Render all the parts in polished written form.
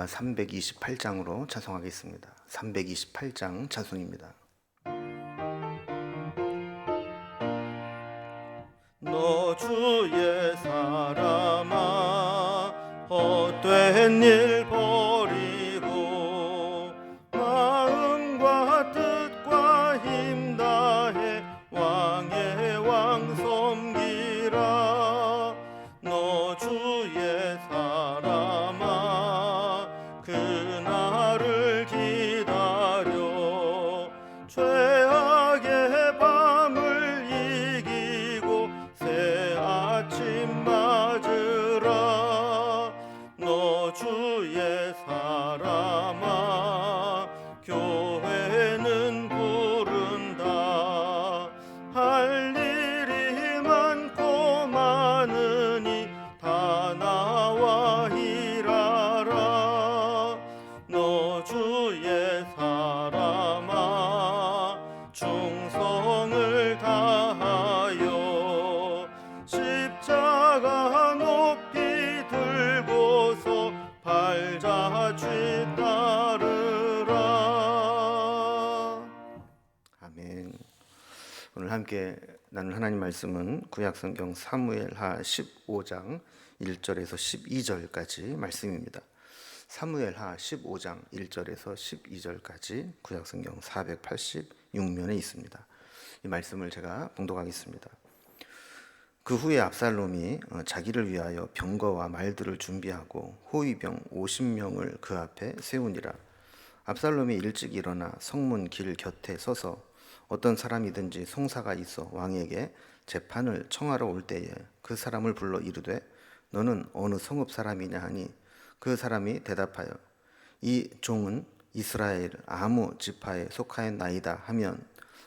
할렐루야 328장으로 찬송하겠습니다. 328장 찬송입니다. 너 주의 사람아 헛된 일 버리고 마음과 뜻과 힘 다해 왕의 왕 섬기라. 너 주의 사람아 그날을 기다려 죄악의 밤을 이기고 새 아침 맞으라. 너 주의 사람아 교회는 부른다. 할 일이 많고 많으니 다 나와 일하라. 너 주의 사람아 충성을 다하여 십자가 높이 들고서 발자취 따르라. 아멘. 오늘 함께 나눌 하나님 말씀은 구약성경 사무엘하 15장 1절에서 12절까지 말씀입니다. 사무엘하 15장 1절에서 12절까지 구약성경 486면에 있습니다. 이 말씀을 제가 봉독하겠습니다. 그 후에 압살롬이 자기를 위하여 병거와 말들을 준비하고 호위병 50명을 그 앞에 세우니라. 압살롬이 일찍 일어나 성문 길 곁에 서서 어떤 사람이든지 송사가 있어 왕에게 재판을 청하러 올 때에 그 사람을 불러 이르되 너는 어느 성읍 사람이냐 하니 그 사람이 대답하여 이 종은 이스라엘 아무 지파에 속하였나이다 하면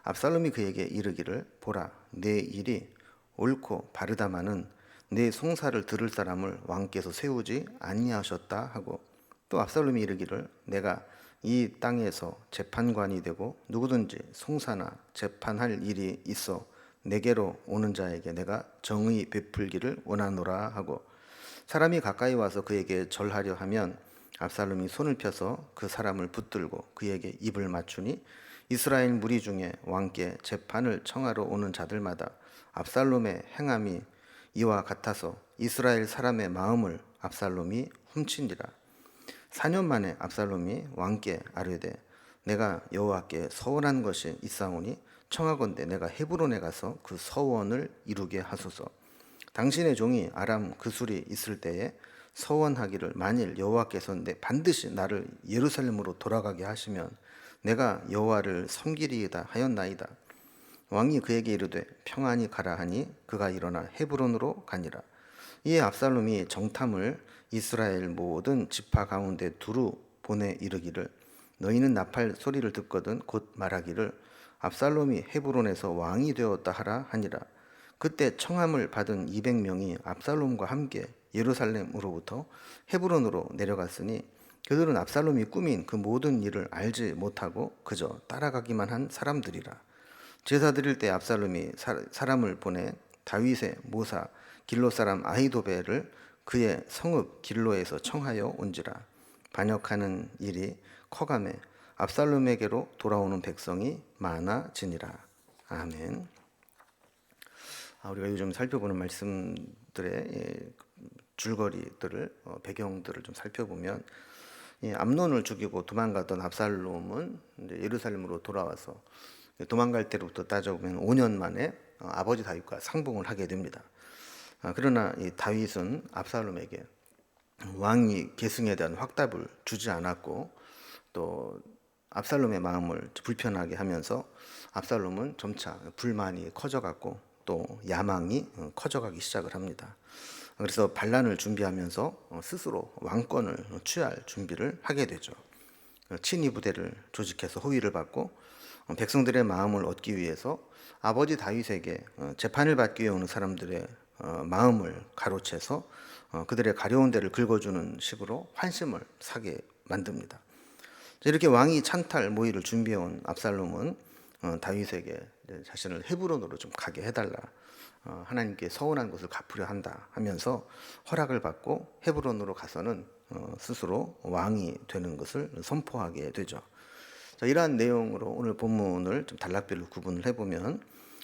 압살롬이 그에게 이르기를 보라 내 일이 옳고 바르다마는 내 송사를 들을 사람을 왕께서 세우지 아니하셨다 하고 또 압살롬이 이르기를 내가 이 땅에서 재판관이 되고 누구든지 송사나 재판할 일이 있어 내게로 오는 자에게 내가 정의 베풀기를 원하노라 하고 사람이 가까이 와서 그에게 절하려 하면 압살롬이 손을 펴서 그 사람을 붙들고 그에게 입을 맞추니 이스라엘 무리 중에 왕께 재판을 청하러 오는 자들마다 압살롬의 행함이 이와 같아서 이스라엘 사람의 마음을 압살롬이 훔친지라. 4년 만에 압살롬이 왕께 아뢰되 내가 여호와께 서원한 것이 있사오니 청하건대 내가 헤브론에 가서 그 서원을 이루게 하소서. 당신의 종이 아람 그술이 있을 때에 서원하기를 만일 여호와께서 반드시 나를 예루살렘으로 돌아가게 하시면 내가 여호와를 섬기리이다 하였나이다. 왕이 그에게 이르되 평안히 가라 하니 그가 일어나 헤브론으로 가니라. 이에 압살롬이 정탐을 이스라엘 모든 지파 가운데 두루 보내 이르기를 너희는 나팔 소리를 듣거든 곧 말하기를 압살롬이 헤브론에서 왕이 되었다 하라 하니라. 그때 청함을 받은 200명이 압살롬과 함께 예루살렘으로부터 헤브론으로 내려갔으니 그들은 압살롬이 꾸민 그 모든 일을 알지 못하고 그저 따라가기만 한 사람들이라. 제사 드릴 때 압살롬이 사람을 보내 다윗의 모사 길로 사람 아히도벨을 그의 성읍 길로에서 청하여 온지라. 반역하는 일이 커가매 압살롬에게로 돌아오는 백성이 많아지니라. 아멘. 우리가 요즘 살펴보는 말씀들의 줄거리들을 배경들을 좀 살펴보면 암논을 죽이고 도망갔던 압살롬은 이제 예루살렘으로 돌아와서 도망갈 때로부터 따져보면 5년 만에 아버지 다윗과 상봉을 하게 됩니다. 그러나 이 다윗은 압살롬에게 왕위 계승에 대한 확답을 주지 않았고 또 압살롬의 마음을 불편하게 하면서 압살롬은 점차 불만이 커져갔고 또 야망이 커져가기 시작을 합니다. 그래서 반란을 준비하면서 스스로 왕권을 취할 준비를 하게 되죠. 친위 부대를 조직해서 호위를 받고 백성들의 마음을 얻기 위해서 아버지 다윗에게 재판을 받기 위해 오는 사람들의 마음을 가로채서 그들의 가려운 데를 긁어주는 식으로 환심을 사게 만듭니다. 이렇게 왕이 찬탈 모의를 준비해온 압살롬은 다윗에게 자신을 헤브론으로 좀 가게 해달라, 하나님께 서운한 것을 갚으려 한다 하면서 허락을 받고 헤브론으로 가서는 스스로 왕이 되는 것을 선포하게 되죠. 자, 이러한 내용으로 오늘 본문을 좀 단락별로 구분을 해보면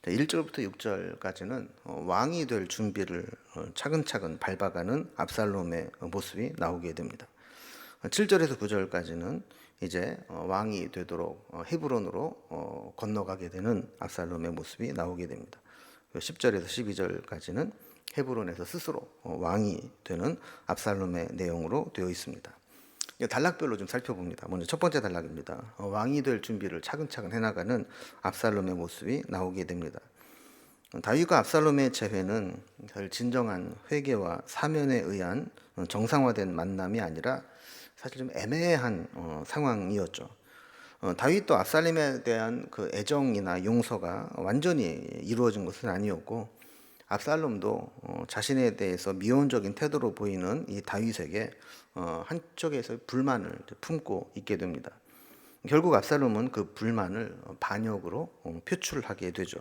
1절부터 6절까지는 왕이 될 준비를 차근차근 밟아가는 압살롬의 모습이 나오게 됩니다. 7절에서 9절까지는 이제 왕이 되도록 헤브론으로 건너가게 되는 압살롬의 모습이 나오게 됩니다. 10절에서 12절까지는 헤브론에서 스스로 왕이 되는 압살롬의 내용으로 되어 있습니다. 단락별로 좀 살펴봅니다. 먼저 첫 번째 단락입니다. 왕이 될 준비를 차근차근 해나가는 압살롬의 모습이 나오게 됩니다. 다윗과 압살롬의 재회는 진정한 회개와 사면에 의한 정상화된 만남이 아니라 사실 좀 애매한 상황이었죠. 다윗도 압살롬에 대한 그 애정이나 용서가 완전히 이루어진 것은 아니었고, 압살롬도 자신에 대해서 미온적인 태도로 보이는 이 다윗에게 한쪽에서 불만을 품고 있게 됩니다. 결국 압살롬은 그 불만을 반역으로 표출하게 되죠.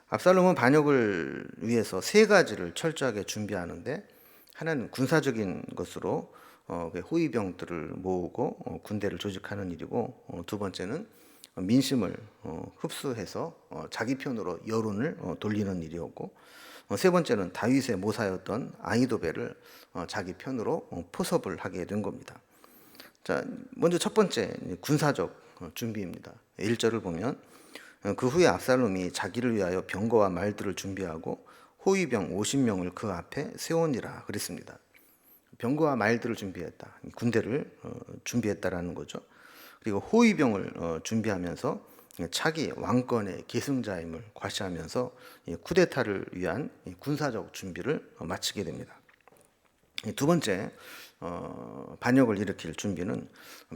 압살롬은 반역을 위해서 세 가지를 철저하게 준비하는데, 하나는 군사적인 것으로 호위병들을 모으고 군대를 조직하는 일이고, 두 번째는 민심을 흡수해서 자기 편으로 여론을 돌리는 일이었고, 세 번째는 다윗의 모사였던 아히도벨을 자기 편으로 포섭을 하게 된 겁니다. 자, 먼저 첫 번째 군사적 준비입니다. 1절을 보면 그 후에 압살롬이 자기를 위하여 병거와 말들을 준비하고 호위병 50명을 그 앞에 세우니라 그랬습니다. 병거와 말들을 준비했다. 군대를 준비했다라는 거죠. 그리고 호위병을 준비하면서 차기 왕권의 계승자임을 과시하면서 쿠데타를 위한 군사적 준비를 마치게 됩니다. 두 번째, 반역을 일으킬 준비는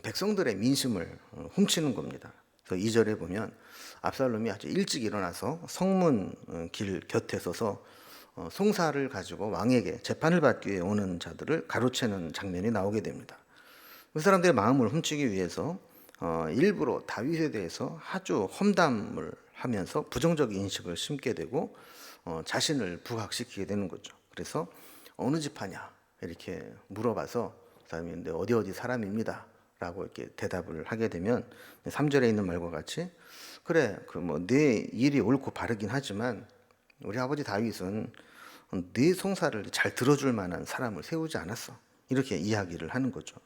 백성들의 민심을 훔치는 겁니다. 그래서 2절에 보면 압살롬이 아주 일찍 일어나서 성문 길 곁에 서서 송사를 가지고 왕에게 재판을 받기 위해 오는 자들을 가로채는 장면이 나오게 됩니다. 그 사람들의 마음을 훔치기 위해서 일부러 다윗에 대해서 아주 험담을 하면서 부정적 인식을 심게 되고 자신을 부각시키게 되는 거죠. 그래서 어느 집 하냐 이렇게 물어봐서 사람이 어디 사람입니다 라고 이렇게 대답을 하게 되면 3절에 있는 말과 같이, 그래 내 일이 옳고 바르긴 하지만 우리 아버지 다윗은 네 송사를 잘 들어줄 만한 사람을 세우지 않았어, 이렇게 이야기를 하는 거죠.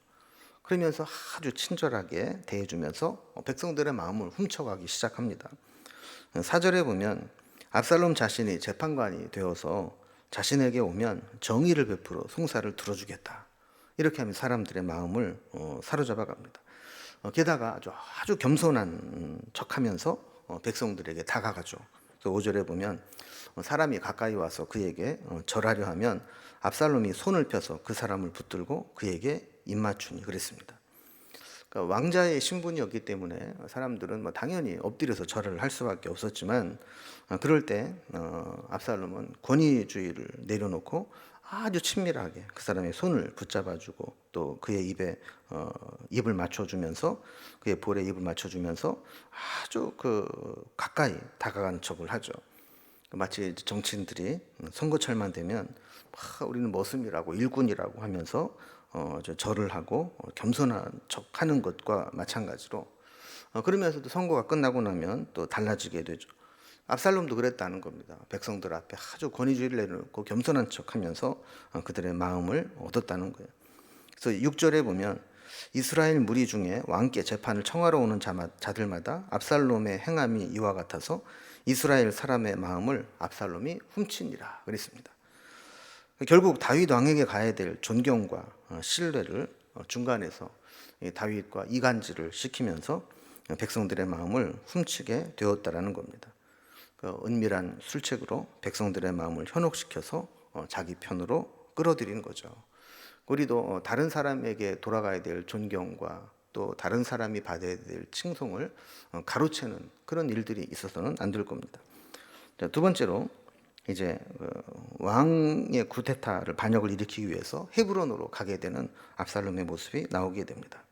그러면서 아주 친절하게 대해주면서 백성들의 마음을 훔쳐가기 시작합니다. 4절에 보면 압살롬 자신이 재판관이 되어서 자신에게 오면 정의를 베풀어 송사를 들어주겠다, 이렇게 하면 사람들의 마음을 사로잡아 갑니다. 게다가 아주 겸손한 척하면서 백성들에게 다가가죠. 그래서 5절에 보면 사람이 가까이 와서 그에게 절하려 하면 압살롬이 손을 펴서 그 사람을 붙들고 그에게 입맞추니 그랬습니다. 그러니까 왕자의 신분이었기 때문에 사람들은 당연히 엎드려서 절을 할 수밖에 없었지만, 그럴 때 압살롬은 권위주의를 내려놓고 아주 친밀하게 그 사람의 손을 붙잡아주고 또 그의 입에 입을 맞춰주면서, 그의 볼에 입을 맞춰주면서 아주 가까이 다가간 척을 하죠. 마치 정치인들이 선거철만 되면 우리는 머슴이라고 일꾼이라고 하면서 절을 하고 겸손한 척하는 것과 마찬가지로, 그러면서도 선거가 끝나고 나면 또 달라지게 되죠. 압살롬도 그랬다는 겁니다. 백성들 앞에 아주 권위주의를 내려놓고 겸손한 척하면서 그들의 마음을 얻었다는 거예요. 그래서 6절에 보면 이스라엘 무리 중에 왕께 재판을 청하러 오는 자들마다 압살롬의 행함이 이와 같아서 이스라엘 사람의 마음을 압살롬이 훔치니라 그랬습니다. 결국 다윗 왕에게 가야 될 존경과 신뢰를 중간에서 다윗과 이간질을 시키면서 백성들의 마음을 훔치게 되었다라는 겁니다. 은밀한 술책으로 백성들의 마음을 현혹시켜서 자기 편으로 끌어들이는 거죠. 우리도 다른 사람에게 돌아가야 될 존경과 또 다른 사람이 받아야 될 칭송을 가로채는 그런 일들이 있어서는 안 될 겁니다. 두 번째로, 이제 왕의 쿠데타를 반역을 일으키기 위해서 헤브론으로 가게 되는 압살롬의 모습이 나오게 됩니다.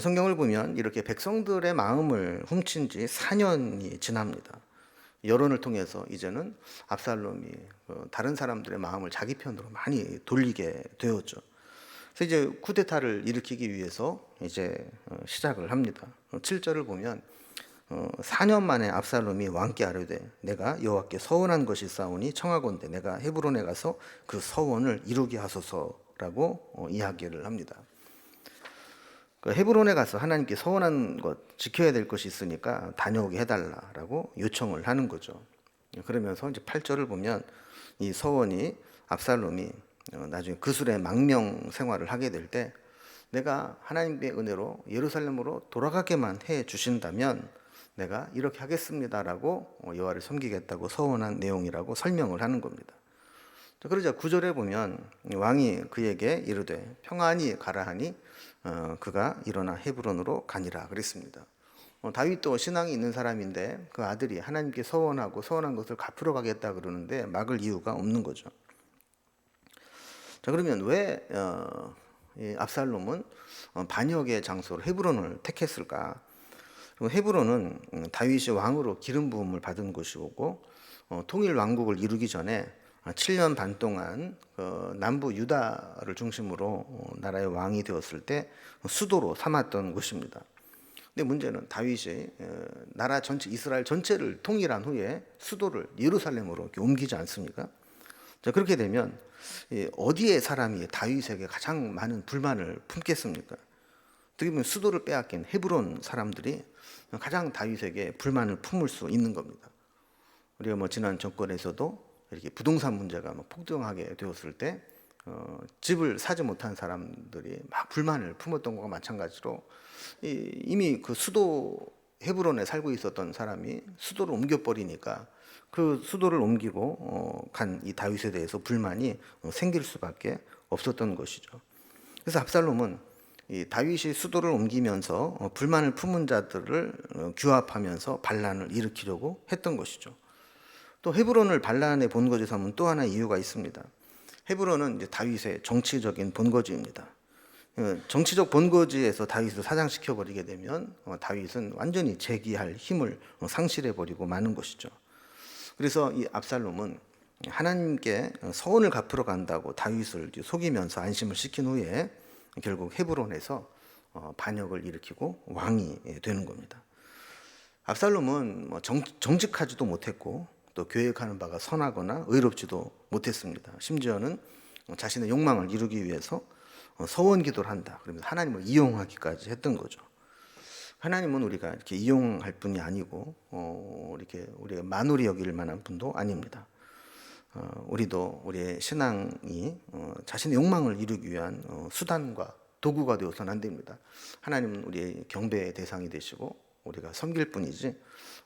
성경을 보면 이렇게 백성들의 마음을 훔친 지 4년이 지납니다. 여론을 통해서 이제는 압살롬이 다른 사람들의 마음을 자기 편으로 많이 돌리게 되었죠. 그래서 이제 쿠데타를 일으키기 위해서 이제 시작을 합니다. 7절을 보면 4년 만에 압살롬이 왕께 아뢰되 내가 여호와께 서원한 것이 싸우니 청하건대 내가 헤브론에 가서 그 서원을 이루게 하소서라고 이야기를 합니다. 그 헤브론에 가서 하나님께 서원한 것 지켜야 될 것이 있으니까 다녀오게 해달라라고 요청을 하는 거죠. 그러면서 이제 8절을 보면 이 서원이 압살롬이 나중에 그술의 망명 생활을 하게 될 때 내가 하나님의 은혜로 예루살렘으로 돌아가게만 해 주신다면 내가 이렇게 하겠습니다라고 여호와를 섬기겠다고 서원한 내용이라고 설명을 하는 겁니다. 그러자 9절에 보면 왕이 그에게 이르되 평안히 가라 하니 그가 일어나 헤브론으로 가니라 그랬습니다. 다윗도 신앙이 있는 사람인데 그 아들이 하나님께 서원하고 서원한 것을 갚으러 가겠다 그러는데 막을 이유가 없는 거죠. 자, 그러면 왜 이 압살롬은 반역의 장소로 헤브론을 택했을까? 헤브론은 다윗이 왕으로 기름 부음을 받은 곳이고 통일 왕국을 이루기 전에 7년 반 동안 남부 유다를 중심으로 나라의 왕이 되었을 때 수도로 삼았던 곳입니다. 근데 문제는 다윗이 나라 전체 이스라엘 전체를 통일한 후에 수도를 예루살렘으로 이렇게 옮기지 않습니까? 자, 그렇게 되면 어디에 사람이 다윗에게 가장 많은 불만을 품겠습니까? 어떻게 보면 수도를 빼앗긴 헤브론 사람들이 가장 다윗에게 불만을 품을 수 있는 겁니다. 우리가 뭐 지난 정권에서도 이렇게 부동산 문제가 막 폭등하게 되었을 때 집을 사지 못한 사람들이 막 불만을 품었던 것과 마찬가지로 이미 그 수도 헤브론에 살고 있었던 사람이 수도를 옮겨버리니까 그 수도를 옮기고 간 이 다윗에 대해서 불만이 생길 수밖에 없었던 것이죠. 그래서 압살롬은 이 다윗이 수도를 옮기면서 불만을 품은 자들을 규합하면서 반란을 일으키려고 했던 것이죠. 또 헤브론을 반란의 본거지 삼은 또 하나의 이유가 있습니다. 헤브론은 이제 다윗의 정치적인 본거지입니다. 정치적 본거지에서 다윗을 사장시켜 버리게 되면 다윗은 완전히 재기할 힘을 상실해 버리고 마는 것이죠. 그래서 이 압살롬은 하나님께 서원을 갚으러 간다고 다윗을 속이면서 안심을 시킨 후에 결국 헤브론에서 반역을 일으키고 왕이 되는 겁니다. 압살롬은 뭐 정직하지도 못했고 또 계획하는 바가 선하거나 의롭지도 못했습니다. 심지어는 자신의 욕망을 이루기 위해서 서원 기도를 한다. 그러면서 하나님을 이용하기까지 했던 거죠. 하나님은 우리가 이렇게 이용할 분이 아니고 이렇게 우리가 만홀히 여길 만한 분도 아닙니다. 우리도 우리의 신앙이 자신의 욕망을 이루기 위한 수단과 도구가 되어서는 안 됩니다. 하나님은 우리의 경배의 대상이 되시고 우리가 섬길 뿐이지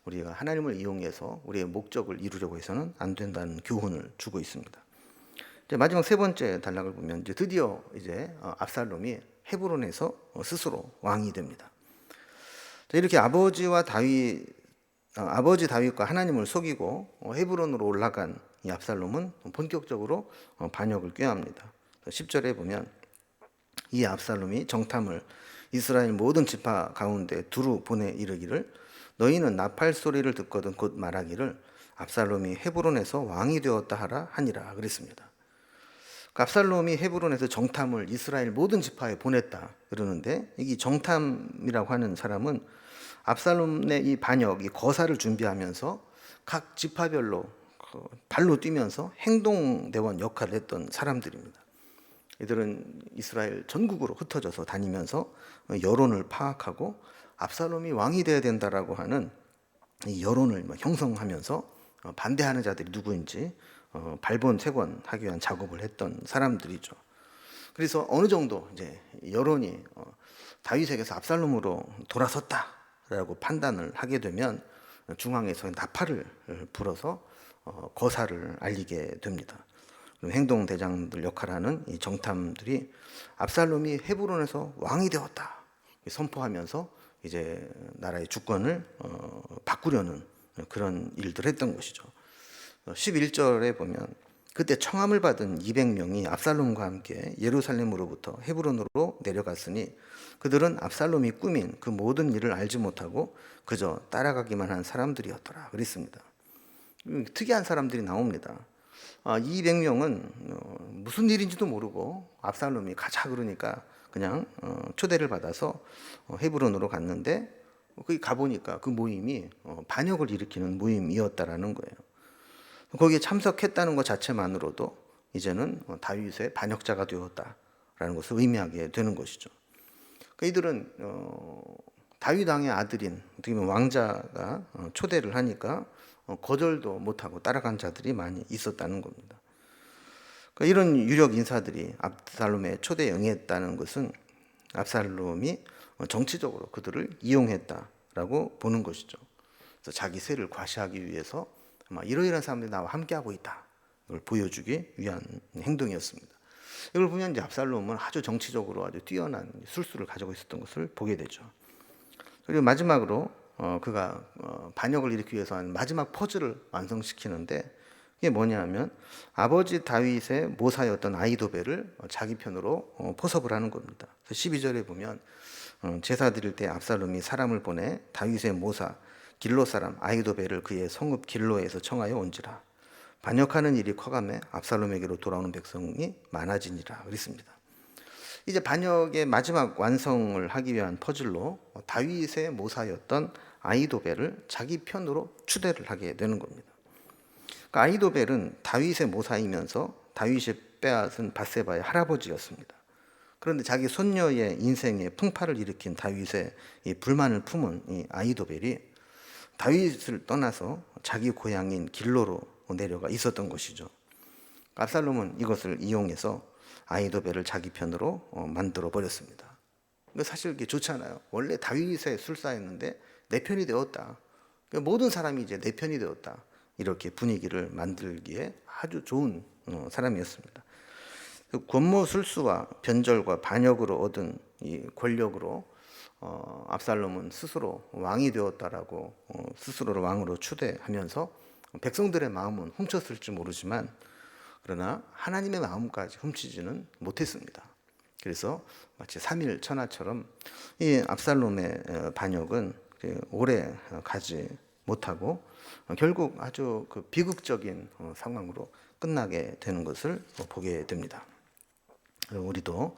우리가 하나님을 이용해서 우리의 목적을 이루려고 해서는 안 된다는 교훈을 주고 있습니다. 이제 마지막 세 번째 단락을 보면 이제 드디어 이제 압살롬이 헤브론에서 스스로 왕이 됩니다. 이렇게 아버지 다윗과 하나님을 속이고 헤브론으로 올라간 이 압살롬은 본격적으로 반역을 꾀합니다. 10절에 보면 이 압살롬이 정탐을 이스라엘 모든 지파 가운데 두루 보내 이르기를 너희는 나팔 소리를 듣거든 곧 말하기를 압살롬이 헤브론에서 왕이 되었다 하라 하니라 그랬습니다. 압살롬이 헤브론에서 정탐을 이스라엘 모든 지파에 보냈다 그러는데 이 정탐이라고 하는 사람은 압살롬의 이 반역, 이 거사를 준비하면서 각 지파별로 발로 뛰면서 행동대원 역할을 했던 사람들입니다. 이들은 이스라엘 전국으로 흩어져서 다니면서 여론을 파악하고 압살롬이 왕이 되어야 된다라고 하는 이 여론을 형성하면서 반대하는 자들이 누구인지 발본색원하기 위한 작업을 했던 사람들이죠. 그래서 어느 정도 이제 여론이 다윗에게서 압살롬으로 돌아섰다라고 판단을 하게 되면 중앙에서 나팔을 불어서 거사를 알리게 됩니다. 행동대장들 역할하는 이 정탐들이 압살롬이 헤브론에서 왕이 되었다 선포하면서 이제 나라의 주권을 바꾸려는 그런 일들을 했던 것이죠. 11절에 보면 그때 청함을 받은 200명이 압살롬과 함께 예루살렘으로부터 헤브론으로 내려갔으니 그들은 압살롬이 꾸민 그 모든 일을 알지 못하고 그저 따라가기만 한 사람들이었더라 그랬습니다. 특이한 사람들이 나옵니다. 200명은 무슨 일인지도 모르고 압살롬이 가자 그러니까 그냥 초대를 받아서 헤브론으로 갔는데 거기 가보니까 그 모임이 반역을 일으키는 모임이었다라는 거예요. 거기에 참석했다는 것 자체만으로도 이제는 다윗의 반역자가 되었다라는 것을 의미하게 되는 것이죠. 그러니까 이들은 다윗 왕의 아들인 어떻게 보면 왕자가 초대를 하니까 거절도 못하고 따라간 자들이 많이 있었다는 겁니다. 그러니까 이런 유력 인사들이 압살롬의 초대에 응했다는 것은 압살롬이 정치적으로 그들을 이용했다라고 보는 것이죠. 그래서 자기 세를 과시하기 위해서 아마 이러이러한 사람들이 나와 함께하고 있다. 이걸 보여주기 위한 행동이었습니다. 이걸 보면 이제 압살롬은 아주 정치적으로 아주 뛰어난 술수를 가지고 있었던 것을 보게 되죠. 그리고 마지막으로 그가 반역을 일으키기 위해서 한 마지막 퍼즐을 완성시키는데 이게 뭐냐면 아버지 다윗의 모사였던 아히도벨을 자기 편으로 포섭을 하는 겁니다. 그래서 12절에 보면 제사 드릴 때 압살롬이 사람을 보내 다윗의 모사 길로 사람 아히도벨을 그의 성읍 길로에서 청하여 온지라. 반역하는 일이 커가매 압살롬에게로 돌아오는 백성이 많아지니라 그랬습니다. 이제 반역의 마지막 완성을 하기 위한 퍼즐로 다윗의 모사였던 아히도벨을 자기 편으로 추대를 하게 되는 겁니다. 그러니까 아히도벨은 다윗의 모사이면서 다윗이 빼앗은 밧세바의 할아버지였습니다. 그런데 자기 손녀의 인생에 풍파를 일으킨 다윗의 이 불만을 품은 이 아히도벨이 다윗을 떠나서 자기 고향인 길로로 내려가 있었던 것이죠. 압살롬은 이것을 이용해서 아히도벨을 자기 편으로 만들어 버렸습니다. 사실 이게 좋잖아요. 원래 다윗의 술사였는데 내 편이 되었다. 모든 사람이 이제 내 편이 되었다. 이렇게 분위기를 만들기에 아주 좋은 사람이었습니다. 권모술수와 변절과 반역으로 얻은 이 권력으로 압살롬은 스스로 왕이 되었다라고 스스로를 왕으로 추대하면서 백성들의 마음은 훔쳤을지 모르지만 그러나 하나님의 마음까지 훔치지는 못했습니다. 그래서 마치 3일 천하처럼 이 압살롬의 반역은 오래 가지 못하고 결국 아주 그 비극적인 상황으로 끝나게 되는 것을 보게 됩니다. 우리도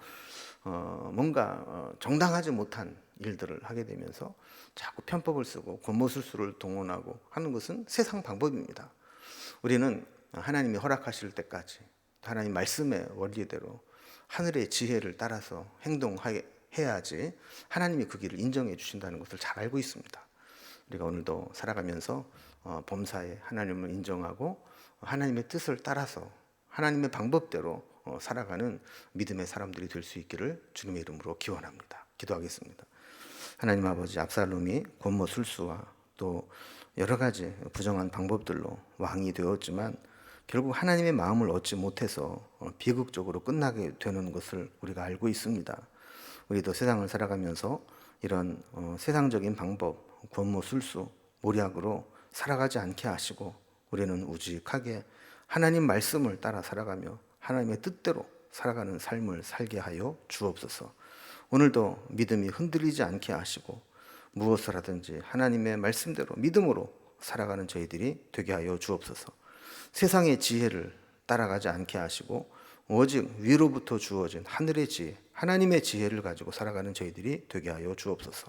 뭔가 정당하지 못한 일들을 하게 되면서 자꾸 편법을 쓰고 권모술수를 동원하고 하는 것은 세상 방법입니다. 우리는 하나님이 허락하실 때까지 하나님 말씀의 원리대로 하늘의 지혜를 따라서 행동해야지 하나님이 그 길을 인정해 주신다는 것을 잘 알고 있습니다. 우리가 오늘도 살아가면서 범사에 하나님을 인정하고 하나님의 뜻을 따라서 하나님의 방법대로 살아가는 믿음의 사람들이 될 수 있기를 주님의 이름으로 기원합니다. 기도하겠습니다. 하나님 아버지, 압살롬이 권모술수와 또 여러 가지 부정한 방법들로 왕이 되었지만 결국 하나님의 마음을 얻지 못해서 비극적으로 끝나게 되는 것을 우리가 알고 있습니다. 우리도 세상을 살아가면서 이런 세상적인 방법, 권모술수, 모략으로 살아가지 않게 하시고 우리는 우직하게 하나님 말씀을 따라 살아가며 하나님의 뜻대로 살아가는 삶을 살게 하여 주옵소서. 오늘도 믿음이 흔들리지 않게 하시고 무엇을 하든지 하나님의 말씀대로 믿음으로 살아가는 저희들이 되게 하여 주옵소서. 세상의 지혜를 따라가지 않게 하시고 오직 위로부터 주어진 하늘의 지혜, 하나님의 지혜를 가지고 살아가는 저희들이 되게 하여 주옵소서.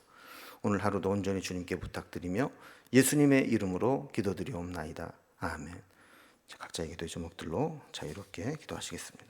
오늘 하루도 온전히 주님께 부탁드리며 예수님의 이름으로 기도드리옵나이다. 아멘. 각자의 기도의 제목들로 자유롭게 기도하시겠습니다.